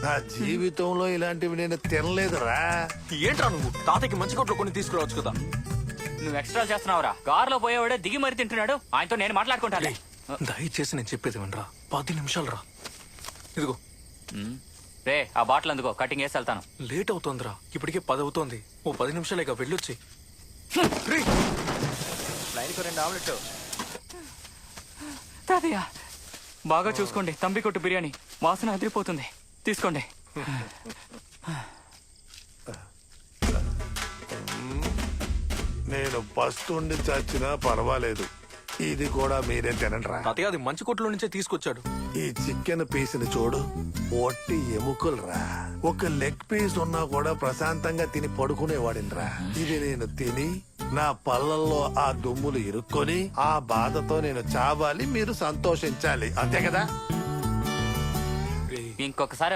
నా జీవితంలో ఇలాంటివి నేను తినలేదురా. ఏంట్రా నువ్వు తాతయ్యకి మంచి కొట్లు కొన్ని తీసుకురావచ్చు కదా. నువ్వు ఎక్స్ట్రా చేస్తున్నావురా. కారులో పోయేవాడే దిగి మరీ తింటున్నాడు. ఆయనతో నేను మాట్లాడుకుంటాను. దయచేసి నేను చెప్పేది వినరా. 10 నిమిషాలు రా. ఇదిగో రే ఆ బాటిల్ అందుకో, కటింగ్ వేసి వెళ్తాను. లేట్ అవుతోందిరా. ఇప్పటికే 10 అవుతోంది. ఓ 10 నిమిషాలేగా వెళ్ళొచ్చి. లైన్కి 2 ఆమ్లెట్. తాతయ్య బాగా చూసుకోండి. తంబి కొట్టు బిర్యానీ వాసన అదిరిపోతుంది. తీసుకోండి. నేను పస్తుండి చచ్చినా పర్వాలేదు, ఇది కూడా మీరే తినండిరా. తాతయ్య అది మంచి కొట్లో నుంచే తీసుకొచ్చాడు. ఈ చికెన్ పీసుని చూడు, ఒట్టి ఎముకలురా. ఒక లెగ్ పీస్ ఉన్నా కూడా ప్రశాంతంగా తిని పడుకునేవాడినిరా. ఇది నేను తిని నా పళ్ళల్లో ఆ దుమ్ములు ఇరుక్కొని ఆ బాధతో నేను చావాలి, మీరు సంతోషించాలి, అంతే కదా. ఇంకొకసారి